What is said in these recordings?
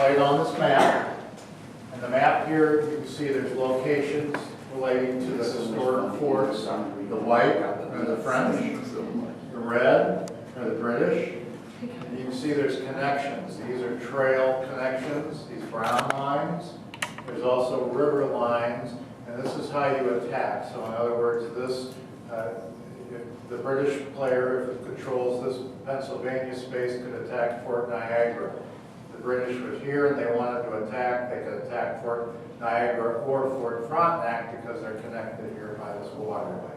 played on this map. And the map here, you can see there's locations relating to the historic forts. The white are the French, the red are the British. And you can see there's connections. These are trail connections, these brown lines. There's also river lines, and this is how you attack. So in other words, this, the British player who controls this Pennsylvania space could attack Fort Niagara. The British was here and they wanted to attack, they could attack Fort Niagara or Fort Frontenac because they're connected here by this waterway.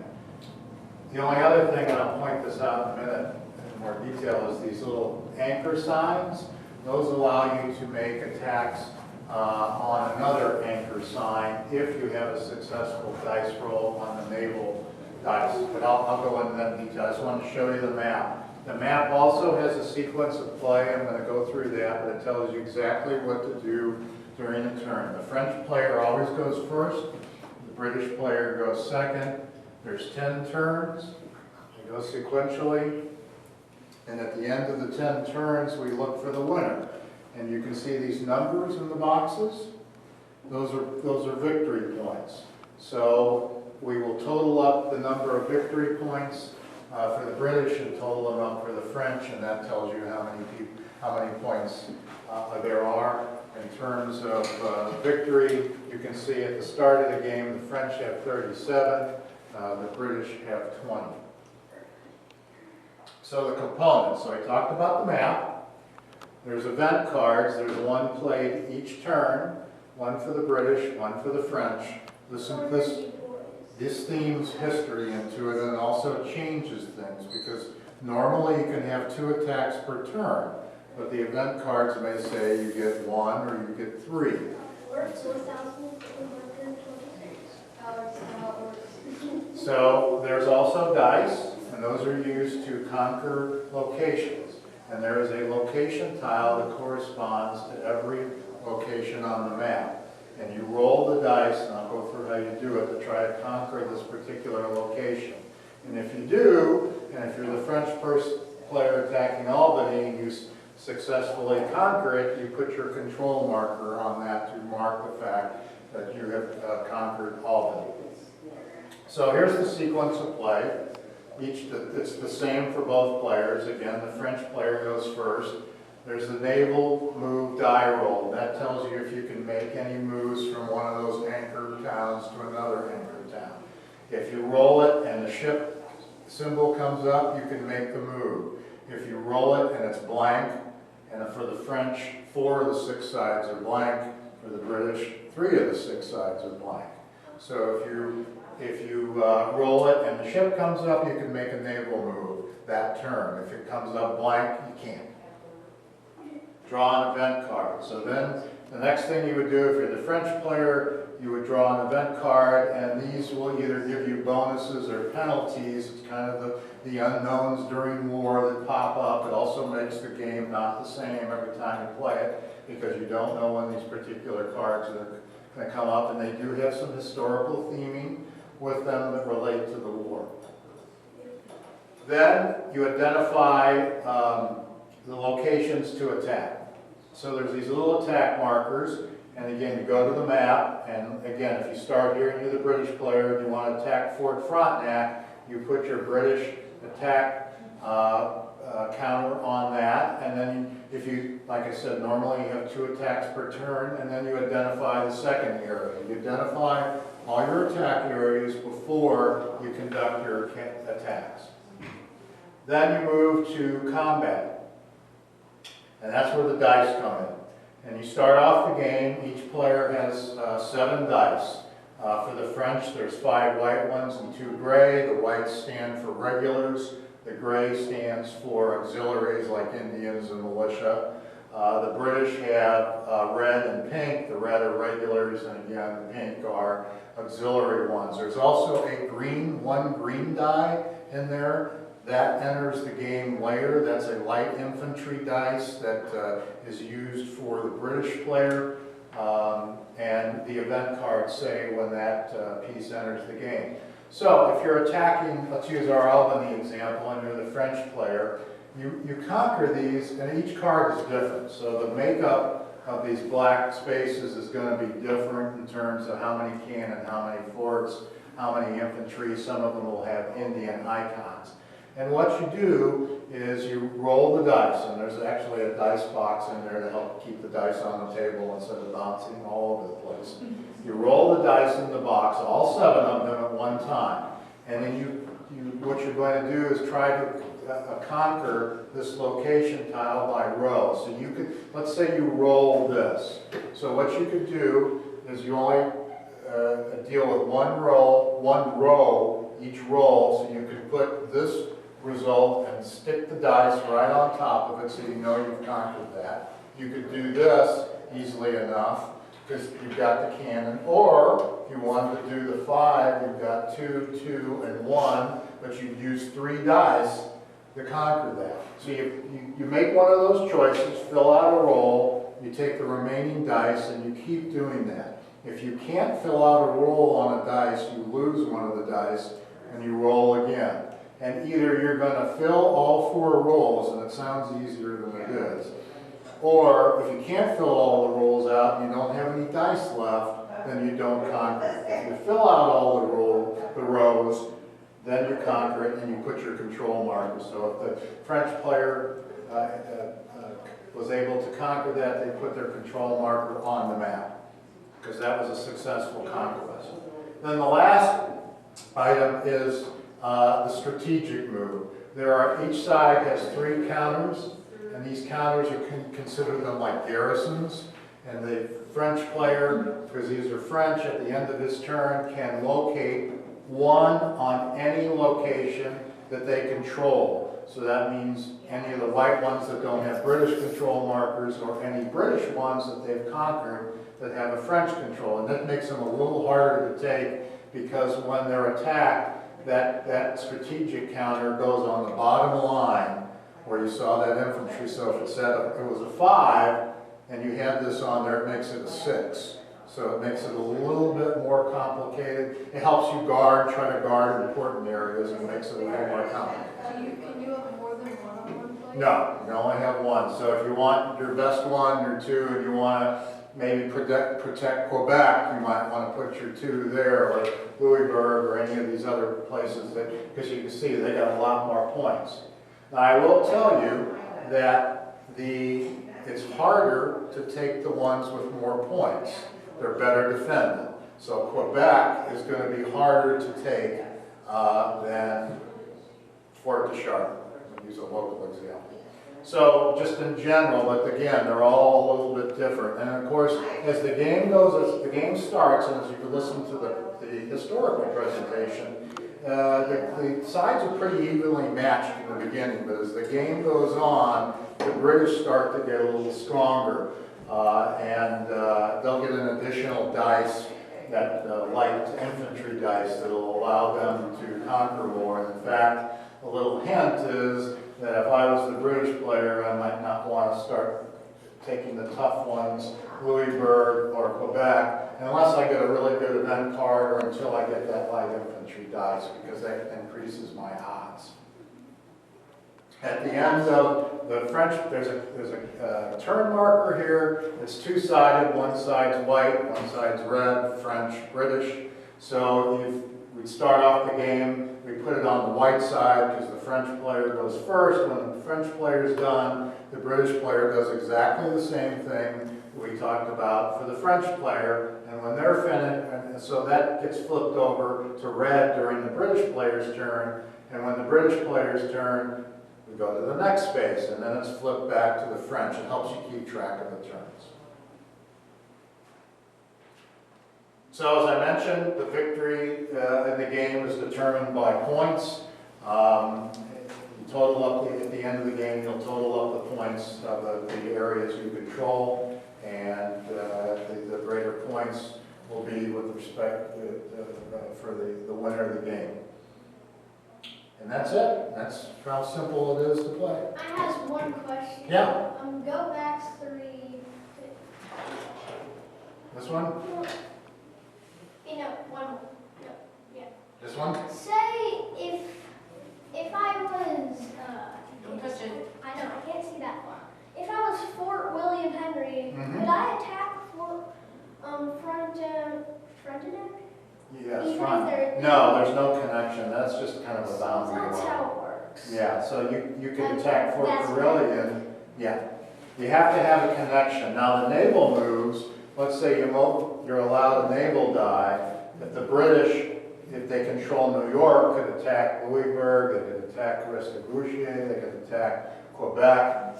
The only other thing, and I'll point this out in a minute in more detail, is these little anchor signs. Those allow you to make attacks on another anchor sign if you have a successful dice roll on the naval dice. But I'll go into that detail. I just want to show you the map. The map also has a sequence of play. I'm going to go through that, but it tells you exactly what to do during a turn. The French player always goes first. The British player goes second. There's 10 turns. They go sequentially. And at the end of the 10 turns, we look for the winner. And you can see these numbers in the boxes. Those are victory points. So we will total up the number of victory points for the British and total them up for the French, and that tells you how many points there are. In terms of victory, you can see at the start of the game, the French have 37, the British have 20. So the components. So I talked about the map. There's event cards. There's one played each turn, one for the British, one for the French. This themes history into it and also changes things because normally you can have 2 attacks per turn, but the event cards may say you get 1 or you get 3. So there's also dice, and those are used to conquer locations. And there is a location tile that corresponds to every location on the map. And you roll the dice, and I'll go through how you do it, to try to conquer this particular location. And if you do, and if you're the French player attacking Albany and you successfully conquer it, you put your control marker on that to mark the fact that you have conquered Albany. So here's the sequence of play. It's the same for both players. Again, the French player goes first. There's the naval move die roll. That tells you if you can make any moves from one of those anchor towns to another anchor town. If you roll it and the ship symbol comes up, you can make the move. If you roll it and it's blank, and for the French, 4 of the 6 sides are blank. For the British, 3 of the 6 sides are blank. So if you roll it and the ship comes up, you can make a naval move that turn. If it comes up blank, you can't. Draw an event card. So then the next thing you would do if you're the French player, you would draw an event card, and these will either give you bonuses or penalties. It's kind of the unknowns during war that pop up. It also makes the game not the same every time you play it because you don't know when these particular cards are going to come up, and they do have some historical theming with them that relate to the war. Then you identify the locations to attack. So there's these little attack markers, and again, you go to the map, and again, if you start here and you're the British player and you want to attack Fort Frontenac, you put your British attack counter on that, and then if you, like I said, normally you have 2 attacks per turn, and then you identify the second area. You identify all your attack areas before you conduct your attacks. Then you move to combat. And that's where the dice come in. And you start off the game, each player has 7 dice. For the French, there's 5 white ones and 2 gray. The whites stand for regulars. The gray stands for auxiliaries like Indians and militia. The British have red and pink. The red are regulars, and again, the pink are auxiliary ones. There's also a one green die in there. That enters the game later. That's a light infantry dice that is used for the British player. And the event cards say when that piece enters the game. So if you're attacking, let's use our Albany example, and you're the French player, you conquer these, and each card is different. So the makeup of these black spaces is going to be different in terms of how many cannon, how many forts, how many infantry. Some of them will have Indian icons. And what you do is you roll the dice, and there's actually a dice box in there to help keep the dice on the table instead of bouncing all over the place. You roll the dice in the box, all 7 of them at one time, and then what you're going to do is try to conquer this location tile by row. So you could, let's say you roll this. So what you could do is you only deal with one row each roll, so you could put this result and stick the dice right on top of it so you know you've conquered that. You could do this easily enough because you've got the cannon, or if you wanted to do the 5, you've got 2, 2, and 1, but you've used 3 dice to conquer that. So you make one of those choices, fill out a roll, you take the remaining dice, and you keep doing that. If you can't fill out a roll on a dice, you lose one of the dice, and you roll again. And either you're going to fill all 4 rolls, and it sounds easier than it is, or if you can't fill all the rolls out and you don't have any dice left, then you don't conquer. If you fill out all the rows, then you conquer it and you put your control marker. So if the French player was able to conquer that, they put their control marker on the map, because that was a successful conquest. Then the last item is the strategic move. Each side has 3 counters, and these counters are consider them like garrisons. And the French player, because these are French, at the end of his turn can locate 1 on any location that they control. So that means any of the white ones that don't have British control markers, or any British ones that they've conquered that have a French control. And that makes them a little harder to take, because when they're attacked, that strategic counter goes on the bottom line where you saw that infantry. So if it said it was a 5 and you had this on there, it makes it a 6. So it makes it a little bit more complicated. It helps you try to guard important areas, and makes it a little more complicated. Can you have more than 1 on one plate? No, you only have 1. So if you want your best 1 or 2, and you want to maybe protect Quebec, you might want to put your 2 there, or Louisbourg, or any of these other places, because you can see they got a lot more points. Now I will tell you that it's harder to take the ones with more points. They're better defended. So Quebec is going to be harder to take than Fort de Chartres. I'll use a local example. So just in general, but again, they're all a little bit different. And of course, as the game starts, and as you listen to the historical presentation, the sides are pretty evenly matched in the beginning, but as the game goes on, the British start to get a little stronger, and they'll get an additional dice, that light infantry dice, that will allow them to conquer more. And in fact, a little hint is that if I was the British player, I might not want to start taking the tough ones, Louisbourg or Quebec, unless I get a really good event card, or until I get that light infantry dice, because that increases my odds. At the end of the French, there's a turn marker here. It's 2-sided. One side's white, one side's red, French, British. So we start off the game, we put it on the white side because the French player goes first. When the French player's done, the British player does exactly the same thing we talked about for the French player. And when they're finished, and so that gets flipped over to red during the British player's turn. And when the British player's turn, we go to the next space, and then it's flipped back to the French. It helps you keep track of the turns. So as I mentioned, the victory in the game is determined by points. You total up at the end of the game, you'll total up the points of the areas you control, and the greater points will be with respect for the winner of the game. And that's it. That's how simple it is to play. I have one question. Yeah. Go back 3. This one? One. No, yeah. This one? Say if I was. Don't touch it. front attack? Yes, Even fine. if they're- No, there's no connection, that's just kind of a So boundary that's line. how it works. Yeah, so you can And attack Fort that's Carillion, yeah. You have to have a connection. Now, the naval moves, let's say you're allowed a naval die. If the British, if they control New York, could attack Louisbourg, they could attack Restigouche, they could attack Quebec.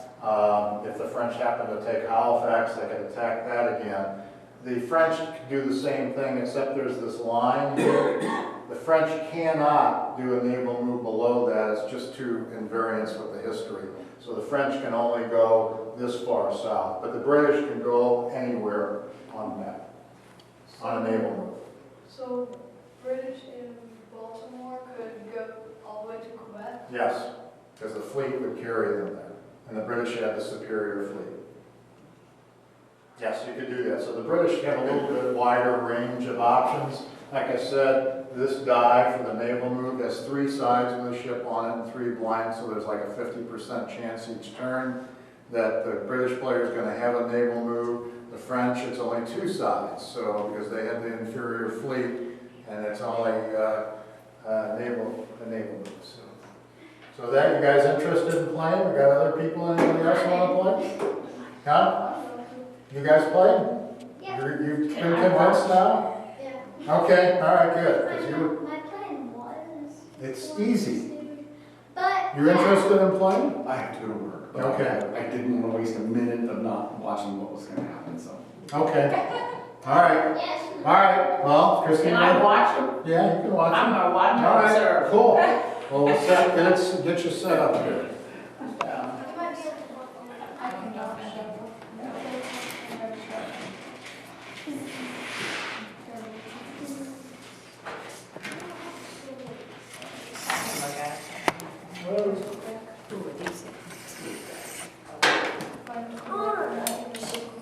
If the French happen to take Halifax, they could attack that again. The French could do the same thing, except there's this line here. The French cannot do a naval move below that. It's just too invariance with the history. So the French can only go this far south, but the British can go anywhere on that, on a naval move. So British in Baltimore could go all the way to Quebec? Yes, because the fleet would carry them there, and the British had the superior fleet. Yes, you could do that. So the British have a little bit wider range of options. Like I said, this die for the naval move has 3 sides with a ship on it and 3 blanks, so there's like a 50% chance each turn that the British player is going to have a naval move. The French, it's only 2 sides, so because they have the inferior fleet, and it's only naval move. So that, you guys interested in playing? We got other people, anybody else want to play? Huh? You guys play? Yeah. You've been convinced now? Yeah. Okay, all right, good. 'Cause My plan was. It's easy. But. You're interested in playing? I have to go to work. But Okay. I didn't want to waste a minute of not watching what was going to happen, so. Okay. All right. Yes. All right. Well, Christine. Can I watch them? Yeah, you can watch I'm it. gonna watch All them, right. sir. Cool. Well, get you set up here. Yeah. I can watch them.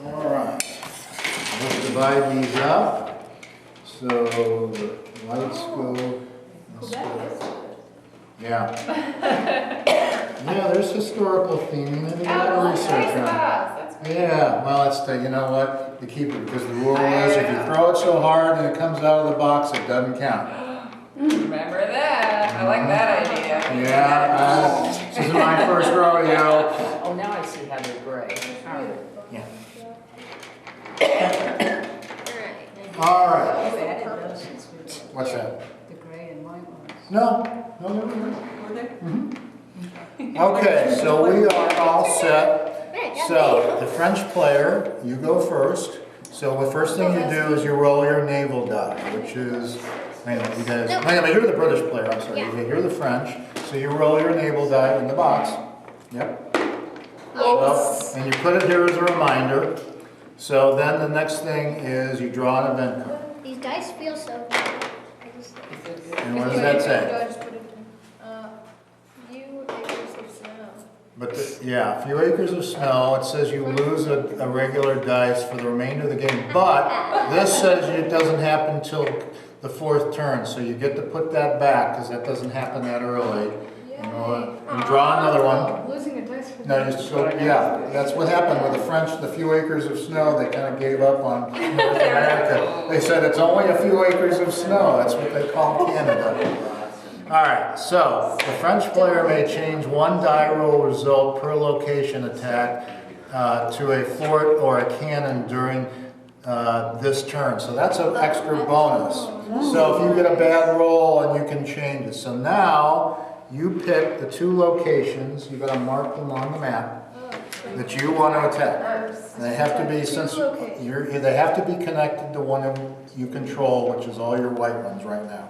All right. Let's divide these up. So the lights go. Yeah. Yeah, there's historical theming and you gotta research on it. Yeah, well, it's you know what, you keep it because the rule is if you throw it so hard and it comes out of the box, it doesn't count. Remember that. I like that idea. Yeah, this is my first rodeo. Oh, now I see how they're gray. Yeah. Alright. All right. You added those since we did What's that? the gray and white ones. No, no. Were they? Okay, so we are all set. Right, So, the French player, you go first. So the first thing you do is you roll your naval die, which is, wait a minute, you guys, wait a minute, you're the British player, I'm sorry. Yeah. You're the French. So you roll your naval die in the box. Yep. Yes. And you put it here as a reminder. So then the next thing is you draw an event card. These dice feel so good. I just- And what does that say? Do I just put it in? Few acres of snow. But, yeah, a few acres of snow, it says you lose a regular dice for the remainder of the game, but this says it doesn't happen till the 4th turn, so you get to put that back, because that doesn't happen that early. And draw another one. Losing a dice for No, just go, yeah, that's what happened with the French, the few acres of snow, they kind of gave up on North America. They said it's only a few acres of snow, that's what they call Canada. All right, so the French player may change 1 die roll result per location attack to a fort or a cannon during this turn. So that's an extra bonus. So if you get a bad roll and you can change it. So now you pick the 2 locations, you've got to mark them on the map that you want to attack. And they have to be, since they have to be connected to one you control, which is all your white ones right now.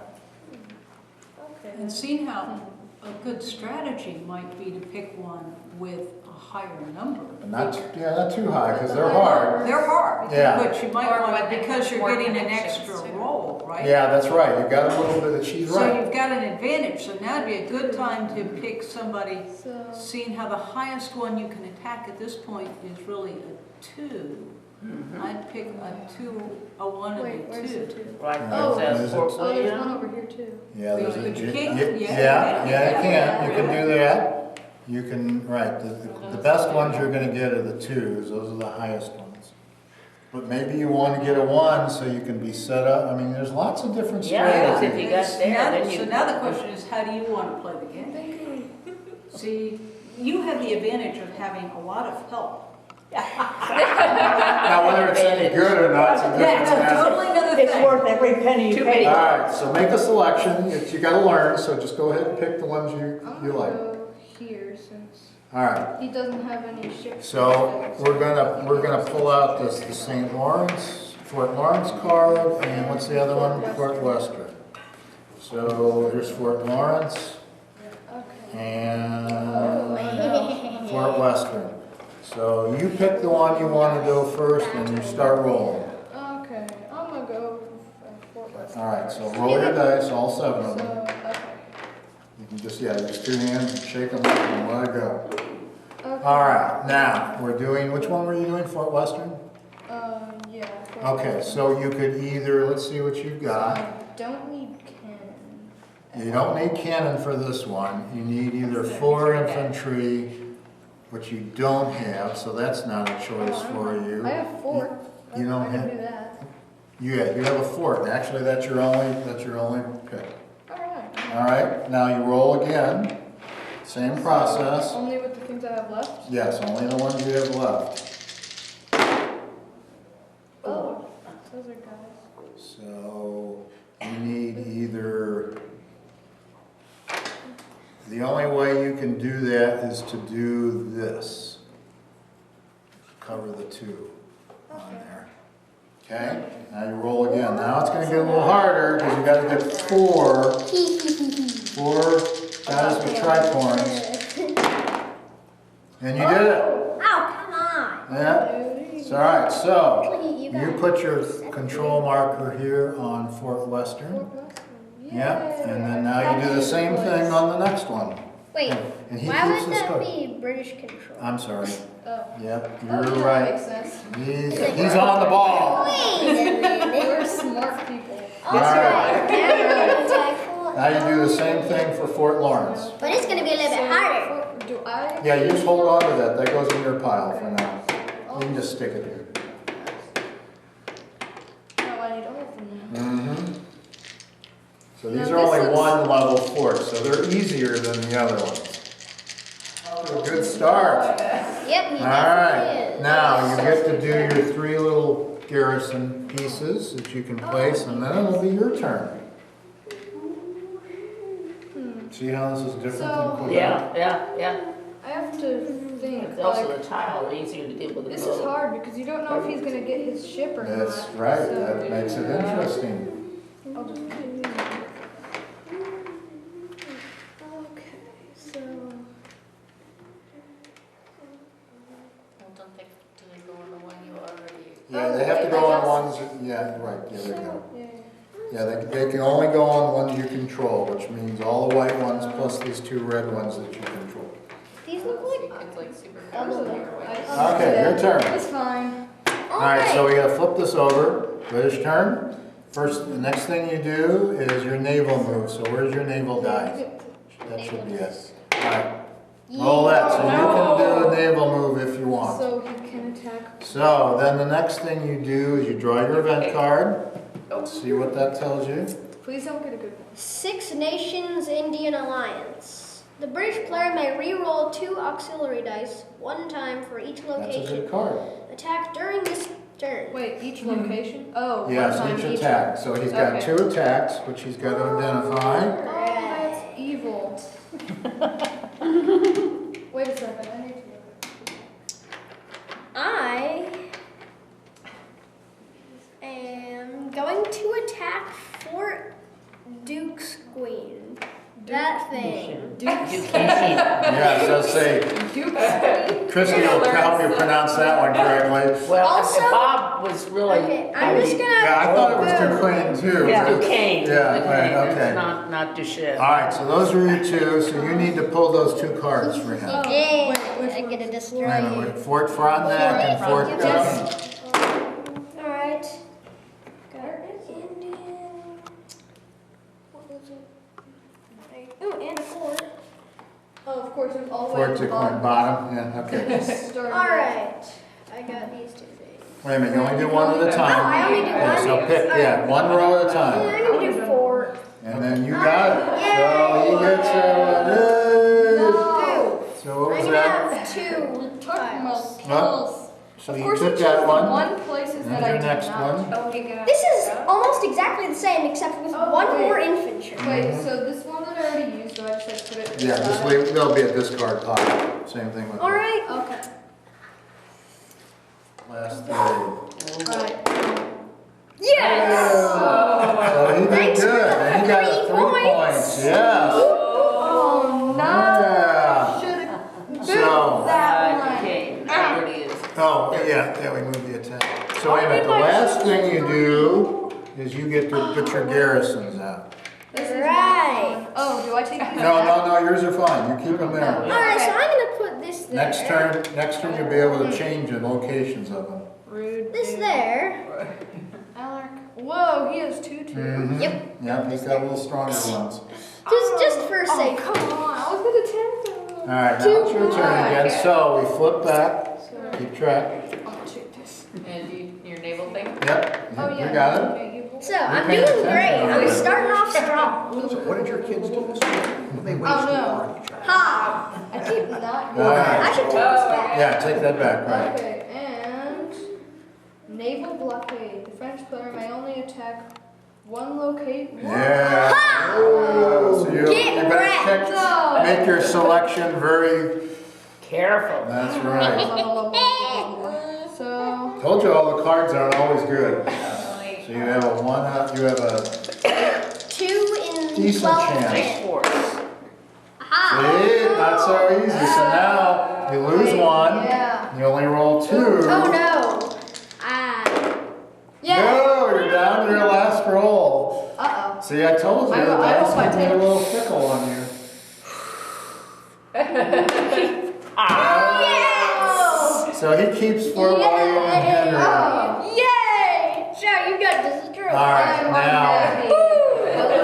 And seeing how a good strategy might be to pick one with a higher number. And not too high, because they're hard. They're hard, Yeah. but you might Or want when to, because you're more getting an connections, extra too. roll, right? Yeah, that's right. You've got a little bit of, she's So right. you've got an advantage, so now would be a good time to pick somebody, So, seeing how the highest one you can attack at this point is really a 2. I'd pick a 1 and wait, a where's the 2. two? Like Oh, it says there's Fort Oh, there's one William. over here too. Yeah, there's a, But you you can't- can. yeah. You can do that. You can, right. The best ones you're going to get are the 2s. Those are the highest ones. But maybe you want to get a 1 so you can be set up. I mean, there's lots of different Yeah, strategies. if you got there, Now- then you. So now the question is, how do you want to play the game? See, you have the advantage of having a lot of help. Now, whether it's any good or not, it's a different That's a matter. totally another It's thing. worth every penny you Too pay. All right, so make a selection. You got to learn, so just go ahead and pick the ones you I'm like. gonna go here since All right. he doesn't have any ships. So we're gonna pull out the St. Lawrence, Fort Lawrence card, and what's the other one? Fort Western. So here's Fort Lawrence Okay. and Fort Western. So you pick the one you want to go first, and you start rolling. Okay, I'm gonna go Fort West. All right, so roll your dice, all 7 of So, them. okay. You can just, use 2 hands and shake them up and let it go. Okay. All right, now we're doing, which one were you doing? Fort Western? Yeah. Fort Okay, West. so you could either, let's see what you've got. I don't need cannon. You don't need cannon for this one. You need either 4 infantry, which you don't have, so that's not a choice for you. I have 4. You don't I can have- do that. Yeah, you have a fort. Actually, that's your only pick. Alright. All right, now you roll again. Same process. Only with the things I have left? Yes, only the ones you have left. Oh, those are guys. So you need either, the only way you can do that is to do this. Cover the 2 on there. Okay, now you roll again. Now it's gonna get a little harder because you gotta get 4 guys with tricorns. And you did it. Oh, come on. Yeah, it's all right. So You you got put your control marker here on Fort Western. Yep, and then now you do the same thing on the next one. Wait, And he why keeps would the that score. be British control? I'm sorry. Oh. Yep, Oh, you're yeah, right. Makes sense. He's on the ball. Wait a minute. We're smart people. All right. Now you do the same thing for Fort Lawrence. But it's gonna be a little bit harder. Do I? Yeah, you just hold on to that. That goes in your pile for now. You can just stick it here. No, I need all of them now. Mm-hmm. So these Now are only this looks- 1 level forts, so they're easier than the other ones. A good start. Yep, he All right, definitely is. now you get to do your 3 little garrison pieces that you can place, and then it'll be your turn. See how this is different So- than Quebec? Yeah. I have to think. It's also Like, the tile, easier to deal with the this boat. is hard because you don't know if he's gonna get his ship or not. That's right, So, that makes it interesting. I'll just. Okay, so. Well, don't they, do they go on the one you already? Yeah, they have to go on ones, yeah, right, yeah, they go. Yeah. Yeah, they can only go on ones you control, which means all the white ones plus these 2 red ones that you control. These look like It's like super double fast. barrel. Okay, your turn. It's fine. All right, so we gotta flip this over. British turn. First, the next thing you do is your naval move. So where's your naval die? That should be it. All right, roll that. So you can do a naval move if you want. So he can attack. So then the next thing you do is you draw your event card. See what that tells you. Please don't get a good one. 6 Nations Indian Alliance. The British player may re-roll 2 auxiliary dice, 1 time for each That's a location. good card. Attack during this turn. Wait, each location? Oh, one Yes, time each attack. So he's got Okay. 2 attacks, which he's got to identify. Oh, that's evil. Wait a second, I need to look. I am going to attack Fort Duke's Queen. That thing. You can't. Yeah, so say, Christie will help you pronounce that one correctly. Well, Also- Bob was really. Okay, I'm just gonna. Yeah, I thought it was Duquesne too. Yeah, but- Duquesne. Yeah, Duquesne, right, it's okay. not Duchesne. All right, so those are your 2, so you need to pull those 2 cards for him. Oh, Yay, which I get to one's destroy Wait a you. minute, Fort Frontenac and Fort Yes. Duquesne. Alright. Got Indian. What was it? Oh, and a fort. Oh, of course, it's all the way Fort to the Duquesne, bottom. bottom, yeah, okay. Starting Alright. I got these 2 things. Wait a minute, you only do one at a No, time. I only do one. So pick, yeah, one row at a Yeah, time. I'm gonna do 4. And then you got it. So he gets So what was I'm gonna that? have 2 tiles. What? So Of you course, took it's that just the one. one places And that your I did next not. one. Oh, we got. This is almost exactly the same, except with Oh, 1 wait. more infantry. Wait, so this one that I already used, do I just like put it? Yeah, just aside? leave, there'll be a discard pile. Same thing with All right. Okay. last 3. Alright. Yes. So he did Thanks for good. the And he got 3 3 points. Yes. Oh, no. Yeah. Should've So, that one. Okay, there it is. oh, yeah, we moved the attack. So wait a minute, the last thing you do is you get to put your garrisons out. This is Right. not fun. Oh, do I take these No, back? no, yours are fine. You keep them All there. right, so I'm gonna put this there. Next turn you'll be able to change the locations of them. Rude. This dude. there. Alec. Whoa, he has 2 too. Mhm. Yep. Yep, he's got a little stronger ones. Just for Oh, sake. come on. I was gonna tempt him. All right, now it's your turn again. So we flip back. So, Keep track. I'm gonna take this. And your naval thing? Yep, Oh, you yeah. got it. Okay, you hold- So I'm You're doing paying great. attention I'm already. starting off strong. So what did your kids do this week? They Oh, wasted no. more on each other. Ha! I keep not All doing right. I should take this back. Yeah, take that back, right. Okay, and naval blockade. The French player may only attack one location. Yeah. Oh. So you Get better wrecked. check, No. make your selection very, Careful. that's right. So, Told you all the cards aren't always good. So you have a 1 out, you have a 2 in Decent 12 chance. minutes. Force. Aha! See, not so easy. So now you lose 1, yeah. you only roll 2. Oh no! Ah. Yeah. No, you're down to your last roll. Uh-oh. See, I told you, I the hope dice I can be a take- little fickle on you. Yes! So he keeps Fort William and Henry. Oh. Yay! Sure, you got destroyed. All right, I'm now, unhappy.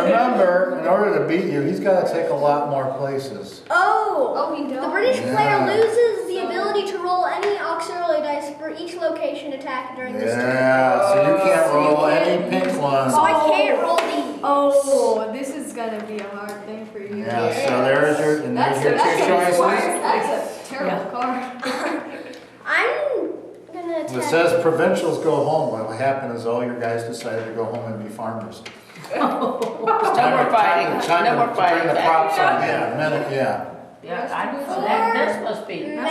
remember, in order to beat you, he's got to take a lot more places. Oh! Oh, he The don't? British Yeah. player loses the ability to roll any auxiliary dice for each location attack during this turn. Yeah, so you can't So you roll can't- any pink ones. So I can't roll these. Oh, this is gonna be a hard thing for you. Yeah, so there's your, and there's your 2 choices. That's a terrible card. I'm gonna It attack. says provincials go home. What will happen is all your guys decided to go home and be farmers. No more fighting. Time No to more bring fighting. the props on, yeah, minute, yeah. Yeah, this must be. Minutes.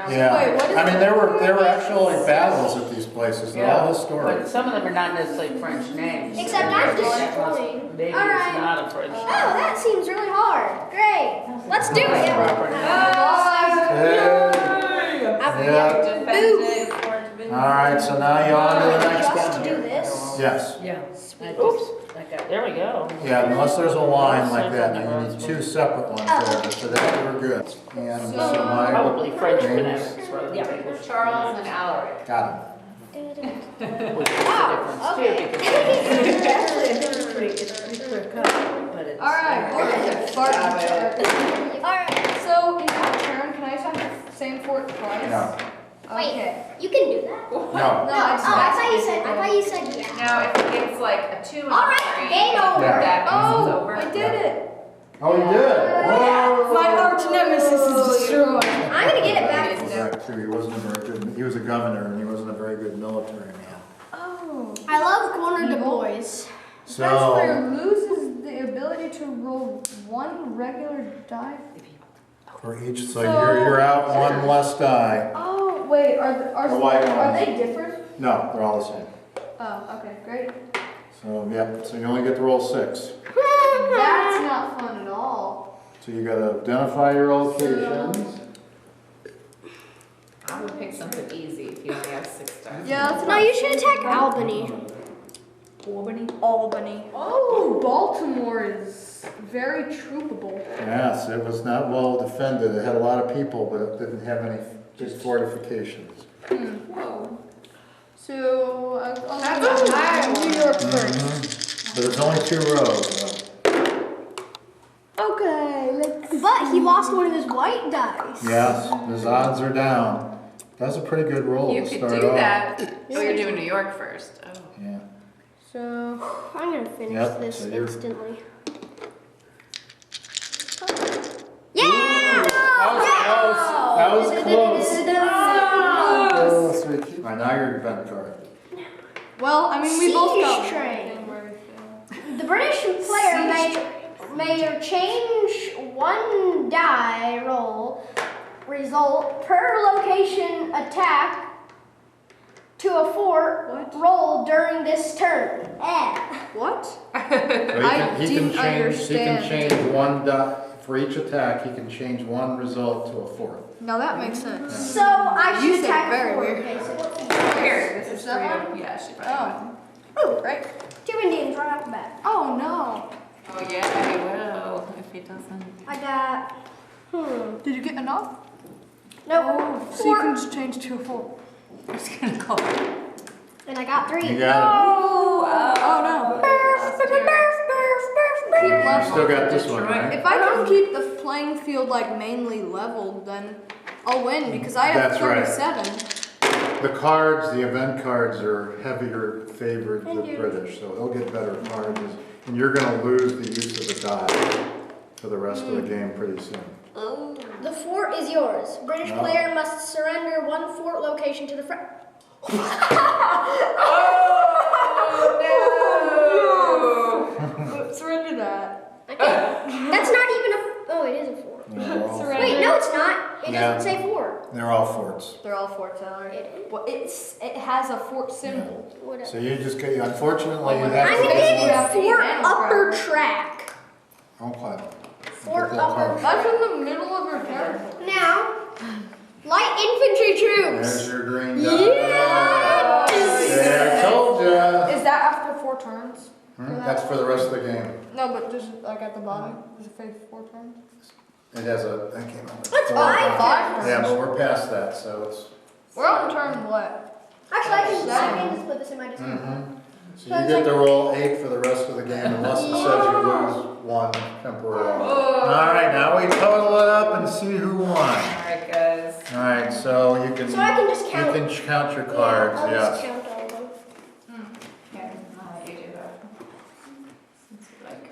Yeah, Wait, what is I mean, it? there were actually battles at these places, they're all But historic. some of them are not necessarily French names. Except I'm destroying. Maybe it's Alright. not a French Oh, name. that seems really hard. Great. Let's do it. Proper name. Hey, all right, so now you're on to the next Just to do one. this. Yes, Yeah. Oops. There we go. yeah, unless there's a line like that, now you need 2 separate ones there, but for that, we're good. And so my, Probably French names. phonetics rather than English. Charles and Alaric. Got Which is a difference too, because It's pretty clear cut, but it's. Alright, fart Alright. So, in that turn, can I attack the same fort twice? it. No, Okay. You can do that. no. No, I just I thought you said yeah. Now, if it's like a 2 and All a right, 3, game over. that means it's Oh, over. I did it! Oh, you did? Whoa. My arch nemesis is destroyed. I'm gonna get it back. Back too, he wasn't a very good, he was a governor and he wasn't a very good military man. Oh. I love corner boys. French player So, loses the ability to roll 1 regular die. for each, so you're out 1 less die. Oh, wait, are The white ones. they different? No, they're all the same. Oh, okay, great. So, yep, so you only get to roll 6. That's not fun at all. So you gotta identify your locations. I would pick something easy if you only have 6 stars. Yeah, that's No, you should attack Albany. Albany. Oh, Baltimore is very troopable. Yes, it was not well defended. It had a lot of people, but it didn't have any good fortifications. Whoa. So, I'll That's a high go one. New York first. But there's only 2 rows. Okay, let's. But he lost one of his white dice. Yes, his odds are down. That's a pretty good roll You to could start do off. that. Oh, you're doing New York first. Oh. Yeah. So, I'm gonna finish Yep, this so you're- instantly. That was close. Yeah! Oh, sweet. All right, now your event card. well, I mean, we both got Siege train. one where we failed. The British player may change one die roll result per location attack to a fort What? roll during this turn. What? So I he didn't can understand. change one dot, for each attack, he can change one result to a fourth. Now that makes sense. So I You should said attack very a fort, weird. basically. Here, this is Is for that you. one? Yeah, she probably Oh, right. 2 Indians right off the bat. Oh no. Oh, yeah, he will if he doesn't. I got, Did you get enough? no, So you 4, can just change to a 4. I'm just gonna go. and I got 3. You got Oh no. it. You still got this one, right? If I can keep the playing field like mainly leveled, then I'll win because I have That's right. 37. The cards, the event cards are heavier favored Thank the you. British, so they'll get better cards. And you're gonna lose the use of the die for the rest of the game pretty soon. The fort is yours. British No. player must surrender one fort location to the French. Surrender that. That's not even a. Oh, it is a fort. Wait, no, it's not. It Yeah. doesn't say fort. They're all forts. They're all forts, Ellery. It Well, it has a fort symbol. Whatever. So you just get, unfortunately, you I'm have gonna to. give you have to you Fort eat Upper animal Track. Okay. Fort Get that Upper card. That's in the middle of your turn. Now, light infantry There's troops. your green die. Yeah, I told ya. Is that after 4 turns? That's for the rest of the game. No, but just like at the bottom, does it say 4 turns? It has a, I can't remember. That's 5 turns. Yeah, but we're past that, so it's. We're on turn what? Actually, I can just put this in my display. So you get to roll 8 for the rest of the game unless it says you lose 1 temporarily. All right, now we total it up and see who won. Alright, guys. All right, so you can. So I can just count. You can count your cards, I'll just yes. count all of them. Here, I'll let you do that. Since you like.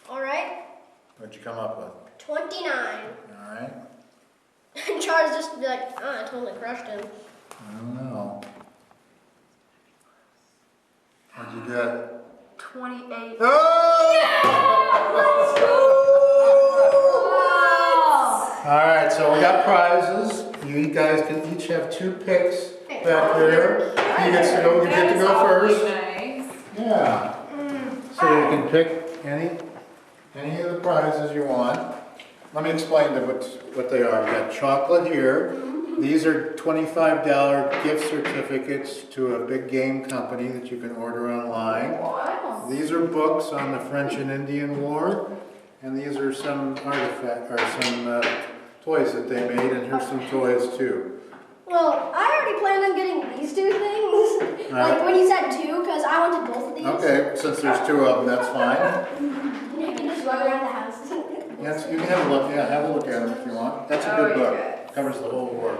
All right, What'd you come up with? 29. All right. And Charles just be like, I totally crushed him. I don't know. What'd you get? 28. All right, so we got prizes. You guys can each have 2 picks back there. You get to go first. Nice. Yeah. So you can pick any of the prizes you want. Let me explain what they are. You got chocolate here. These are $25 gift certificates to a big game company that you can order online. Wow. These are books on the French and Indian War, and these are some toys that they made, and here's some toys too. Well, I already planned on getting these 2 things. Right. Like when you said 2, because I wanted both of these. Okay, since there's 2 of them, that's fine. You can just run around the house. Yes, you can have a look. Yeah, have a look at them if you want. That's a good book. Covers the whole war.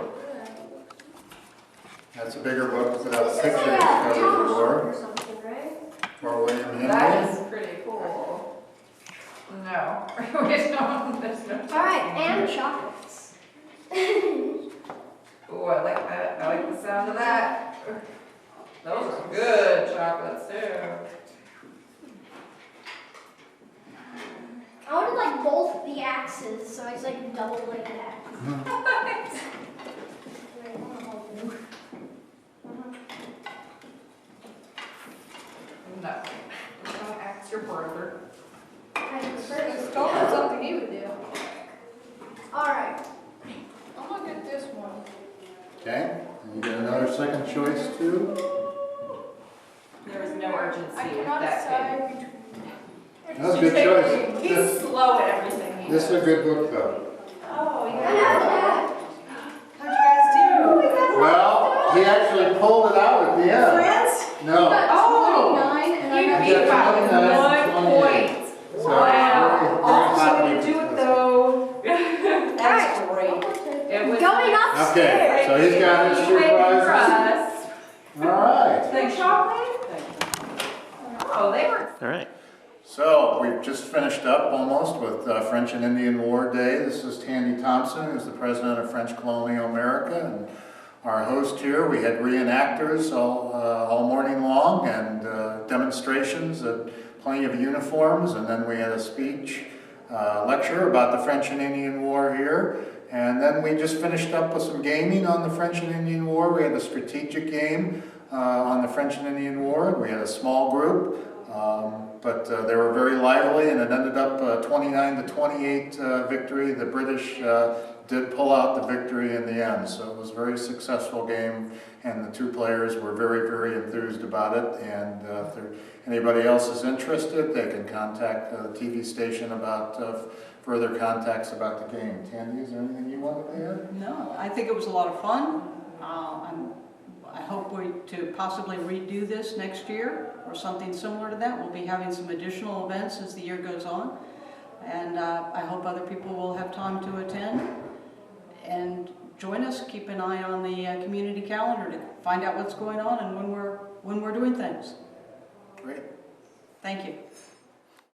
That's a bigger book without This is pictures. like a Covers the town war. or something, right? For William Henry. That is pretty cool. No. There's no. All right, and chocolates. Ooh, I like that. I like the sound of that. Those are good chocolates too. I wanted like both the axes, so it's like double like that. No. Don't ask your brother. I prefer Don't do something he would do. All right. I'm gonna get this one. Okay, and you get another second choice too. There was no urgency I with cannot that decide kid. between. That's a good choice. He's slow at everything. This is a good book though. Oh, you I know that. How'd you guys do? Well, he actually pulled it out at the end. Friends? No, 1 point. So, Wow. very Awesome hotly way to do it contested. though. That's great. It was Going upstairs. Okay, so he's got his You two made it for prizes. us. All right. Thanks, chocolate. Oh, they were. All right. So we've just finished up almost with French and Indian War Day. This is Tandy Thompson, who's the president of French Colonial America, and our host here. We had reenactors all morning long and demonstrations, plenty of uniforms, and then we had a speech lecture about the French and Indian War here. And then we just finished up with some gaming on the French and Indian War. We had a strategic game on the French and Indian War. We had a small group. But they were very lively, and it ended up 29-28 victory. The British did pull out the victory in the end, so it was a very successful game, and the two players were very, very enthused about it. And if anybody else is interested, they can contact the TV station about further contacts about the game. Tandy, is there anything you want to add? No, I think it was a lot of fun. I hope to possibly redo this next year or something similar to that. We'll be having some additional events as the year goes on. And I hope other people will have time to attend and join us. Keep an eye on the community calendar to find out what's going on and when we're doing things. Great. Thank you.